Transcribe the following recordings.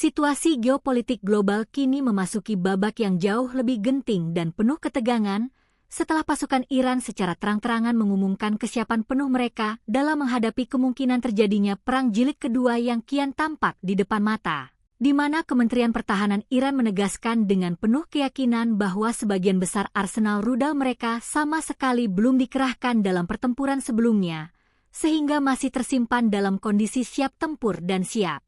Situasi geopolitik global kini memasuki babak yang jauh lebih genting dan penuh ketegangan setelah pasukan Iran secara terang-terangan mengumumkan kesiapan penuh mereka dalam menghadapi kemungkinan terjadinya perang jilid kedua yang kian tampak di depan mata, di mana Kementerian Pertahanan Iran menegaskan dengan penuh keyakinan bahwa sebagian besar arsenal rudal mereka sama sekali belum dikerahkan dalam pertempuran sebelumnya, sehingga masih tersimpan dalam kondisi siap tempur dan siap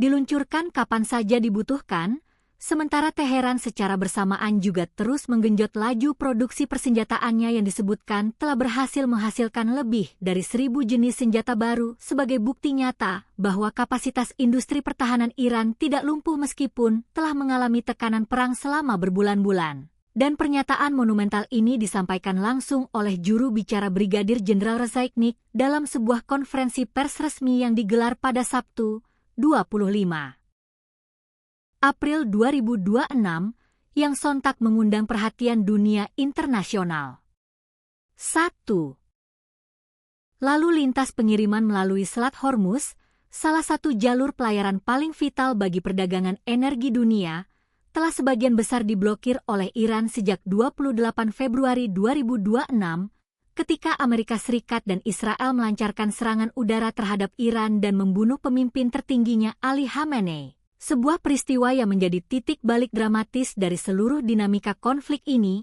diluncurkan kapan saja dibutuhkan, sementara Teheran secara bersamaan juga terus menggenjot laju produksi persenjataannya yang disebutkan telah berhasil menghasilkan lebih dari 1.000 jenis senjata baru sebagai bukti nyata bahwa kapasitas industri pertahanan Iran tidak lumpuh meskipun telah mengalami tekanan perang selama berbulan-bulan. Dan pernyataan monumental ini disampaikan langsung oleh juru bicara Brigadir Jenderal Reszaiknik dalam sebuah konferensi pers resmi yang digelar pada Sabtu, 25 April 2026 yang sontak mengundang perhatian dunia internasional. 1. Lalu lintas pengiriman melalui Selat Hormuz, salah satu jalur pelayaran paling vital bagi perdagangan energi dunia, telah sebagian besar diblokir oleh Iran sejak 28 Februari 2026, ketika Amerika Serikat dan Israel melancarkan serangan udara terhadap Iran dan membunuh pemimpin tertingginya Ali Khamenei. Sebuah peristiwa yang menjadi titik balik dramatis dari seluruh dinamika konflik ini,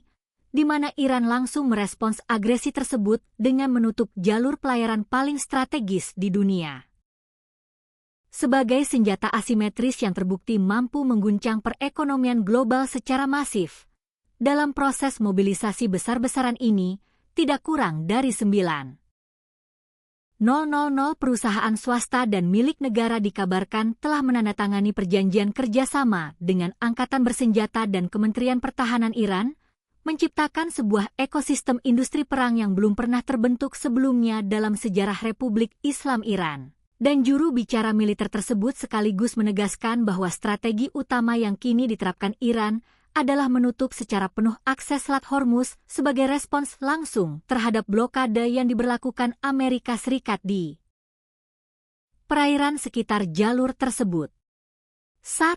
di mana Iran langsung merespons agresi tersebut dengan menutup jalur pelayaran paling strategis di dunia. Sebagai senjata asimetris yang terbukti mampu mengguncang perekonomian global secara masif, dalam proses mobilisasi besar-besaran ini, tidak kurang dari 900 perusahaan swasta dan milik negara dikabarkan telah menandatangani perjanjian kerjasama dengan Angkatan Bersenjata dan Kementerian Pertahanan Iran, menciptakan sebuah ekosistem industri perang yang belum pernah terbentuk sebelumnya dalam sejarah Republik Islam Iran. Dan juru bicara militer tersebut sekaligus menegaskan bahwa strategi utama yang kini diterapkan Iran adalah menutup secara penuh akses Selat Hormuz sebagai respons langsung terhadap blokade yang diberlakukan Amerika Serikat di perairan sekitar jalur tersebut. 1.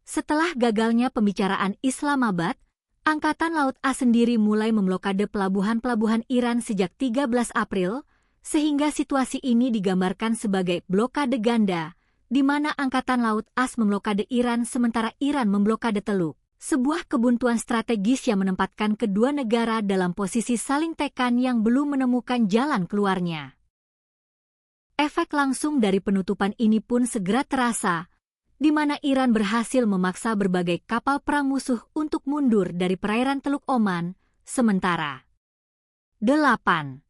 Setelah gagalnya pembicaraan Islamabad, Angkatan Laut A sendiri mulai memblokade pelabuhan-pelabuhan Iran sejak 13 April, sehingga situasi ini digambarkan sebagai blokade ganda, di mana Angkatan Laut AS memblokade Iran sementara Iran memblokade Teluk. Sebuah kebuntuan strategis yang menempatkan kedua negara dalam posisi saling tekan yang belum menemukan jalan keluarnya. Efek langsung dari penutupan ini pun segera terasa, di mana Iran berhasil memaksa berbagai kapal perang musuh untuk mundur dari perairan Teluk Oman, sementara 8.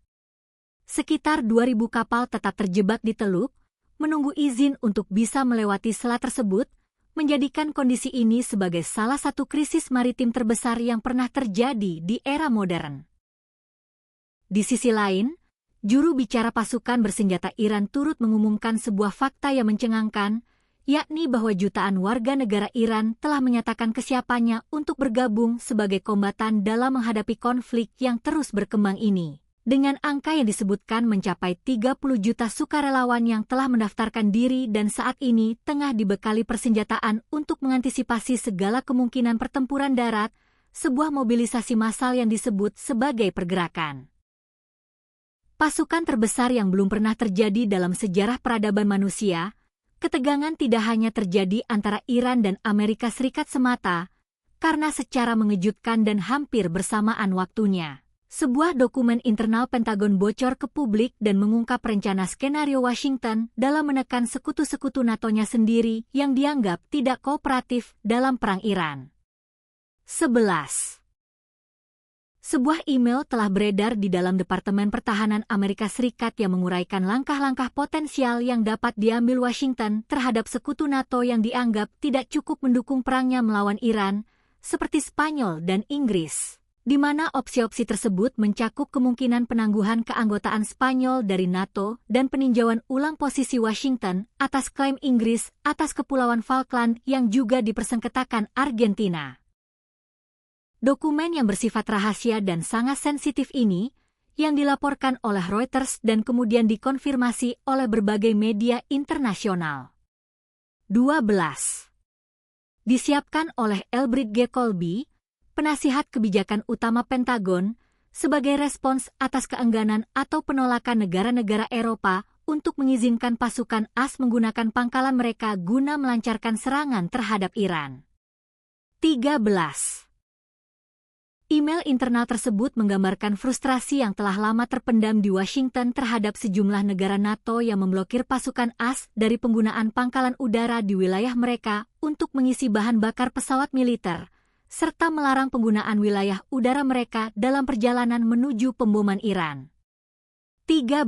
Sekitar 2.000 kapal tetap terjebak di Teluk, menunggu izin untuk bisa melewati selat tersebut, menjadikan kondisi ini sebagai salah satu krisis maritim terbesar yang pernah terjadi di era modern. Di sisi lain, juru bicara pasukan bersenjata Iran turut mengumumkan sebuah fakta yang mencengangkan, yakni bahwa jutaan warga negara Iran telah menyatakan kesiapannya untuk bergabung sebagai kombatan dalam menghadapi konflik yang terus berkembang ini. Dengan angka yang disebutkan mencapai 30 juta sukarelawan yang telah mendaftarkan diri dan saat ini tengah dibekali persenjataan untuk mengantisipasi segala kemungkinan pertempuran darat, sebuah mobilisasi massal yang disebut sebagai pergerakan pasukan terbesar yang belum pernah terjadi dalam sejarah peradaban manusia. Ketegangan tidak hanya terjadi antara Iran dan Amerika Serikat semata, karena secara mengejutkan dan hampir bersamaan waktunya, sebuah dokumen internal Pentagon bocor ke publik dan mengungkap rencana skenario Washington dalam menekan sekutu-sekutu NATO-nya sendiri yang dianggap tidak kooperatif dalam perang Iran. 11. Sebuah email telah beredar di dalam Departemen Pertahanan Amerika Serikat yang menguraikan langkah-langkah potensial yang dapat diambil Washington terhadap sekutu NATO yang dianggap tidak cukup mendukung perangnya melawan Iran, seperti Spanyol dan Inggris, di mana opsi-opsi tersebut mencakup kemungkinan penangguhan keanggotaan Spanyol dari NATO dan peninjauan ulang posisi Washington atas klaim Inggris atas Kepulauan Falkland yang juga dipersengketakan Argentina. Dokumen yang bersifat rahasia dan sangat sensitif ini, yang dilaporkan oleh Reuters dan kemudian dikonfirmasi oleh berbagai media internasional, 12. Disiapkan oleh Elbridge G. Colby, penasihat kebijakan utama Pentagon, sebagai respons atas keengganan atau penolakan negara-negara Eropa untuk mengizinkan pasukan AS menggunakan pangkalan mereka guna melancarkan serangan terhadap Iran. 13. Email internal tersebut menggambarkan frustrasi yang telah lama terpendam di Washington terhadap sejumlah negara NATO yang memblokir pasukan AS dari penggunaan pangkalan udara di wilayah mereka untuk mengisi bahan bakar pesawat militer, serta melarang penggunaan wilayah udara mereka dalam perjalanan menuju pemboman Iran. 13.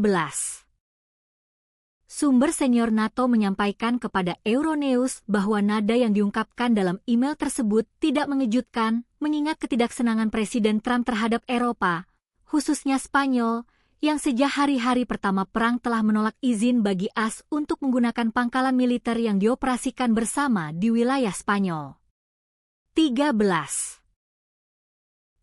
Sumber senior NATO menyampaikan kepada Euronews bahwa nada yang diungkapkan dalam email tersebut tidak mengejutkan, mengingat ketidaksenangan Presiden Trump terhadap Eropa, khususnya Spanyol, yang sejak hari-hari pertama perang telah menolak izin bagi AS untuk menggunakan pangkalan militer yang dioperasikan bersama di wilayah Spanyol. 13.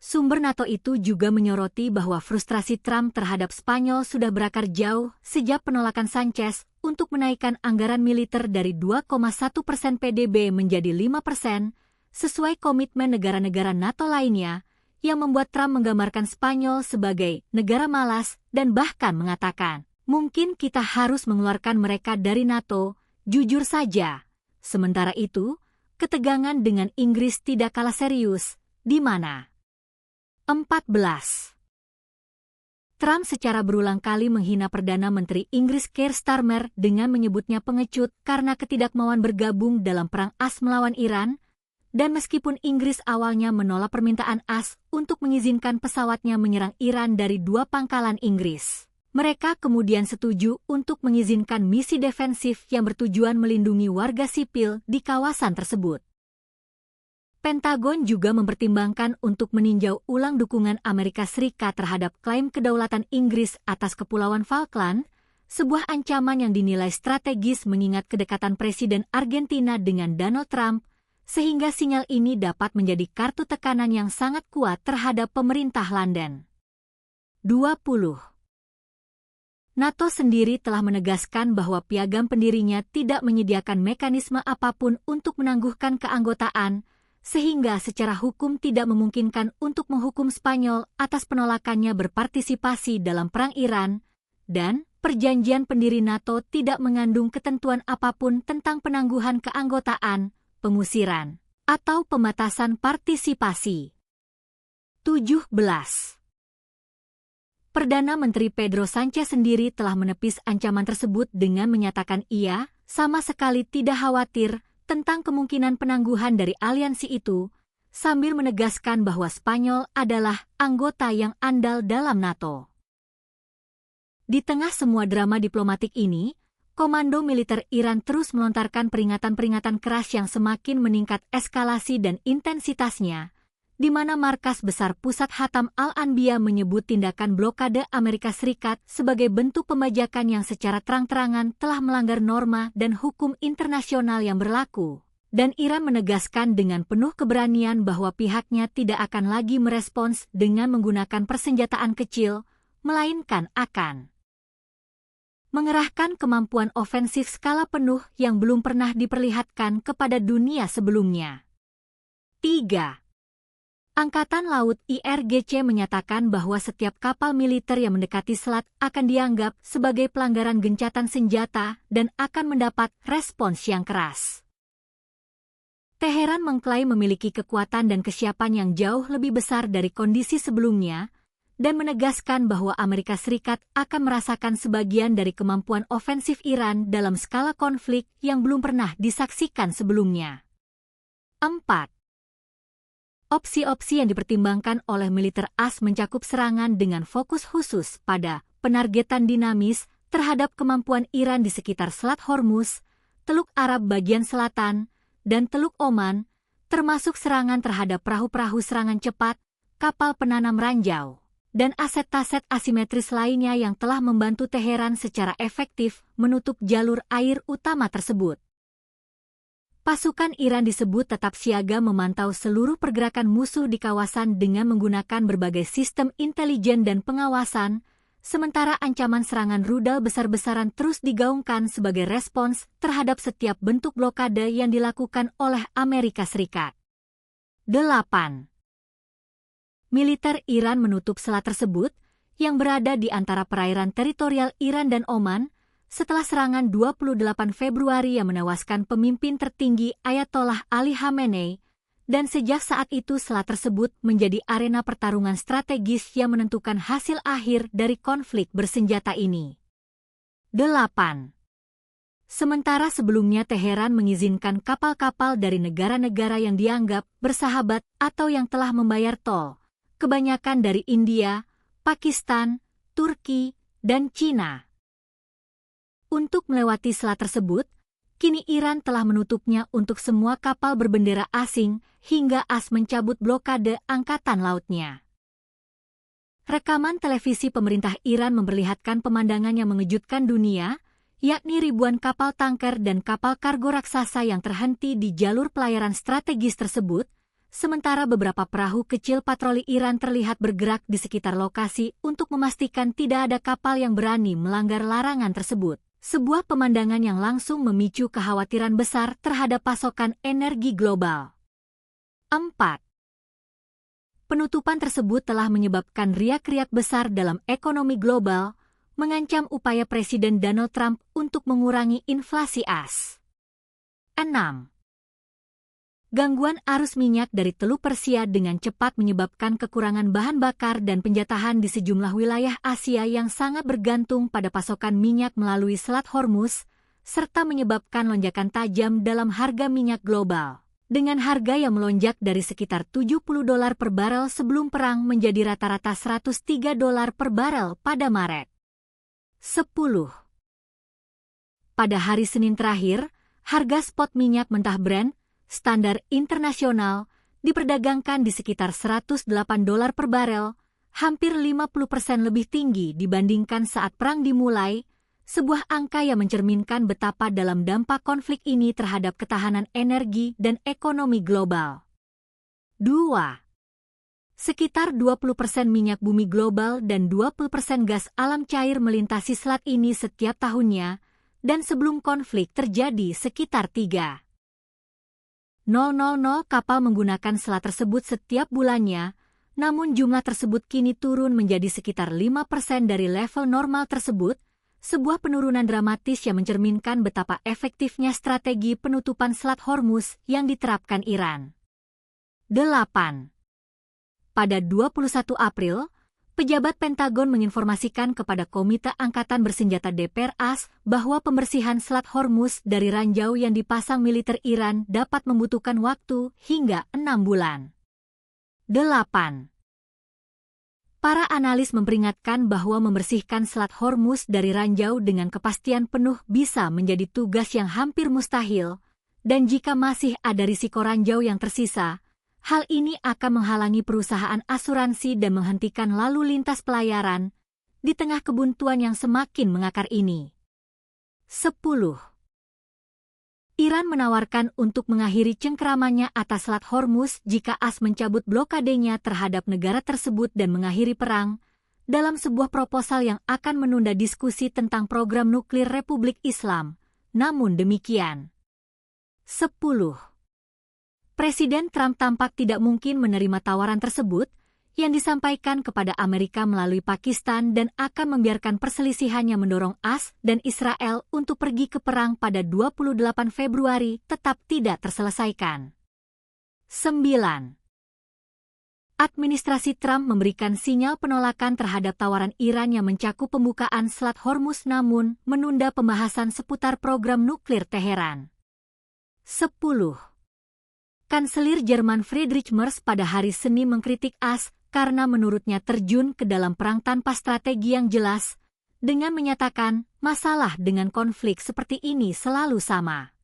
Sumber NATO itu juga menyoroti bahwa frustrasi Trump terhadap Spanyol sudah berakar jauh sejak penolakan Sanchez untuk menaikkan anggaran militer dari 2,1% PDB menjadi 5%, sesuai komitmen negara-negara NATO lainnya, yang membuat Trump menggambarkan Spanyol sebagai negara malas dan bahkan mengatakan, mungkin kita harus mengeluarkan mereka dari NATO, jujur saja. Sementara itu, ketegangan dengan Inggris tidak kalah serius, di mana 14. Trump secara berulang kali menghina Perdana Menteri Inggris Keir Starmer dengan menyebutnya pengecut karena ketidakmauan bergabung dalam perang AS melawan Iran, dan meskipun Inggris awalnya menolak permintaan AS untuk mengizinkan pesawatnya menyerang Iran dari 2 pangkalan Inggris, mereka kemudian setuju untuk mengizinkan misi defensif yang bertujuan melindungi warga sipil di kawasan tersebut. Pentagon juga mempertimbangkan untuk meninjau ulang dukungan Amerika Serikat terhadap klaim kedaulatan Inggris atas Kepulauan Falkland, sebuah ancaman yang dinilai strategis mengingat kedekatan Presiden Argentina dengan Donald Trump, sehingga sinyal ini dapat menjadi kartu tekanan yang sangat kuat terhadap pemerintah London. 20. NATO sendiri telah menegaskan bahwa piagam pendirinya tidak menyediakan mekanisme apapun untuk menangguhkan keanggotaan, sehingga secara hukum tidak memungkinkan untuk menghukum Spanyol atas penolakannya berpartisipasi dalam perang Iran, dan perjanjian pendiri NATO tidak mengandung ketentuan apapun tentang penangguhan keanggotaan, pengusiran, atau pembatasan partisipasi. 17. Perdana Menteri Pedro Sanchez sendiri telah menepis ancaman tersebut dengan menyatakan ia sama sekali tidak khawatir tentang kemungkinan penangguhan dari aliansi itu, sambil menegaskan bahwa Spanyol adalah anggota yang andal dalam NATO. Di tengah semua drama diplomatik ini, Komando Militer Iran terus melontarkan peringatan-peringatan keras yang semakin meningkat eskalasi dan intensitasnya, di mana markas besar pusat Hatam Al-Anbiya menyebut tindakan blokade Amerika Serikat sebagai bentuk pembajakan yang secara terang-terangan telah melanggar norma dan hukum internasional yang berlaku, dan Iran menegaskan dengan penuh keberanian bahwa pihaknya tidak akan lagi merespons dengan menggunakan persenjataan kecil, melainkan akan mengerahkan kemampuan ofensif skala penuh yang belum pernah diperlihatkan kepada dunia sebelumnya. 3. Angkatan Laut IRGC menyatakan bahwa setiap kapal militer yang mendekati selat akan dianggap sebagai pelanggaran gencatan senjata dan akan mendapat respons yang keras. Teheran mengklaim memiliki kekuatan dan kesiapan yang jauh lebih besar dari kondisi sebelumnya, dan menegaskan bahwa Amerika Serikat akan merasakan sebagian dari kemampuan ofensif Iran dalam skala konflik yang belum pernah disaksikan sebelumnya. 4. Opsi-opsi yang dipertimbangkan oleh militer AS mencakup serangan dengan fokus khusus pada penargetan dinamis terhadap kemampuan Iran di sekitar Selat Hormuz, Teluk Arab bagian selatan, dan Teluk Oman, termasuk serangan terhadap perahu-perahu serangan cepat, kapal penanam ranjau, dan aset-aset asimetris lainnya yang telah membantu Teheran secara efektif menutup jalur air utama tersebut. Pasukan Iran disebut tetap siaga memantau seluruh pergerakan musuh di kawasan dengan menggunakan berbagai sistem intelijen dan pengawasan, Sementara ancaman serangan rudal besar-besaran terus digaungkan sebagai respons terhadap setiap bentuk blokade yang dilakukan oleh Amerika Serikat. 8. Militer Iran menutup selat tersebut, yang berada di antara perairan teritorial Iran dan Oman, setelah serangan 28 Februari yang menewaskan pemimpin tertinggi Ayatollah Ali Khamenei, dan sejak saat itu selat tersebut menjadi arena pertarungan strategis yang menentukan hasil akhir dari konflik bersenjata ini. 8. Sementara sebelumnya Teheran mengizinkan kapal-kapal dari negara-negara yang dianggap bersahabat atau yang telah membayar tol, kebanyakan dari India, Pakistan, Turki, dan Cina. Untuk melewati selat tersebut, kini Iran telah menutupnya untuk semua kapal berbendera asing hingga AS mencabut blokade angkatan lautnya. Rekaman televisi pemerintah Iran memperlihatkan pemandangan yang mengejutkan dunia, yakni ribuan kapal tanker dan kapal kargo raksasa yang terhenti di jalur pelayaran strategis tersebut, sementara beberapa perahu kecil patroli Iran terlihat bergerak di sekitar lokasi untuk memastikan tidak ada kapal yang berani melanggar larangan tersebut. Sebuah pemandangan yang langsung memicu kekhawatiran besar terhadap pasokan energi global. 4. Penutupan tersebut telah menyebabkan riak-riak besar dalam ekonomi global, mengancam upaya Presiden Donald Trump untuk mengurangi inflasi AS. 6. Gangguan arus minyak dari Teluk Persia dengan cepat menyebabkan kekurangan bahan bakar dan penjatahan di sejumlah wilayah Asia yang sangat bergantung pada pasokan minyak melalui Selat Hormuz, serta menyebabkan lonjakan tajam dalam harga minyak global. Dengan harga yang melonjak dari sekitar $70 per barel sebelum perang menjadi rata-rata $103 per barel pada Maret. 10. Pada hari Senin terakhir, harga spot minyak mentah Brent standar internasional diperdagangkan di sekitar $108 per barel, hampir 50% lebih tinggi dibandingkan saat perang dimulai, sebuah angka yang mencerminkan betapa dalam dampak konflik ini terhadap ketahanan energi dan ekonomi global. 2. Sekitar 20% minyak bumi global dan 20% gas alam cair melintasi selat ini setiap tahunnya, dan sebelum konflik terjadi sekitar 3,000 kapal menggunakan selat tersebut setiap bulannya, namun jumlah tersebut kini turun menjadi sekitar 5% dari level normal tersebut, sebuah penurunan dramatis yang mencerminkan betapa efektifnya strategi penutupan Selat Hormuz yang diterapkan Iran. 8. Pada 21 April, pejabat Pentagon menginformasikan kepada Komite Angkatan Bersenjata DPR AS bahwa pembersihan Selat Hormuz dari ranjau yang dipasang militer Iran dapat membutuhkan waktu hingga 6 bulan. 8. Para analis memperingatkan bahwa membersihkan Selat Hormuz dari ranjau dengan kepastian penuh bisa menjadi tugas yang hampir mustahil, dan jika masih ada risiko ranjau yang tersisa, hal ini akan menghalangi perusahaan asuransi dan menghentikan lalu lintas pelayaran di tengah kebuntuan yang semakin mengakar ini. 10. Iran menawarkan untuk mengakhiri cengkeramannya atas Selat Hormuz jika AS mencabut blokadenya terhadap negara tersebut dan mengakhiri perang, dalam sebuah proposal yang akan menunda diskusi tentang program nuklir Republik Islam. Namun demikian. 10. Presiden Trump tampak tidak mungkin menerima tawaran tersebut yang disampaikan kepada Amerika melalui Pakistan dan akan membiarkan perselisihan yang mendorong AS dan Israel untuk pergi ke perang pada 28 Februari tetap tidak terselesaikan. 9. Administrasi Trump memberikan sinyal penolakan terhadap tawaran Iran yang mencakup pembukaan Selat Hormuz namun menunda pembahasan seputar program nuklir Teheran. 10. Kanselir Jerman Friedrich Merz pada hari Senin mengkritik AS karena menurutnya terjun ke dalam perang tanpa strategi yang jelas, dengan menyatakan masalah dengan konflik seperti ini selalu sama.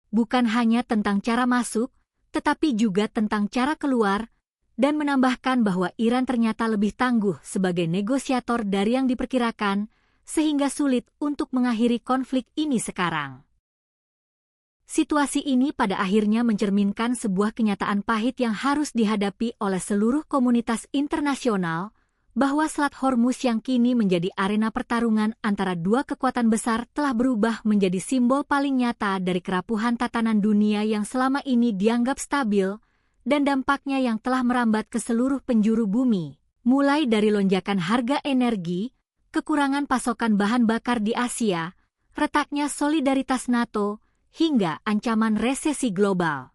Bukan hanya tentang cara masuk, tetapi juga tentang cara keluar, dan menambahkan bahwa Iran ternyata lebih tangguh sebagai negosiator dari yang diperkirakan, sehingga sulit untuk mengakhiri konflik ini sekarang. Situasi ini pada akhirnya mencerminkan sebuah kenyataan pahit yang harus dihadapi oleh seluruh komunitas internasional, bahwa Selat Hormuz yang kini menjadi arena pertarungan antara dua kekuatan besar telah berubah menjadi simbol paling nyata dari kerapuhan tatanan dunia yang selama ini dianggap stabil dan dampaknya yang telah merambat ke seluruh penjuru bumi, mulai dari lonjakan harga energi, kekurangan pasokan bahan bakar di Asia, retaknya solidaritas NATO, hingga ancaman resesi global.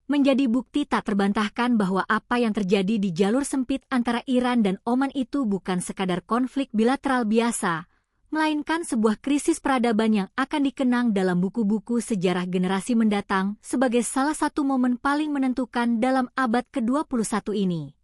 Menjadi bukti tak terbantahkan bahwa apa yang terjadi di jalur sempit antara Iran dan Oman itu bukan sekadar konflik bilateral biasa, melainkan sebuah krisis peradaban yang akan dikenang dalam buku-buku sejarah generasi mendatang sebagai salah satu momen paling menentukan dalam abad ke-21 ini.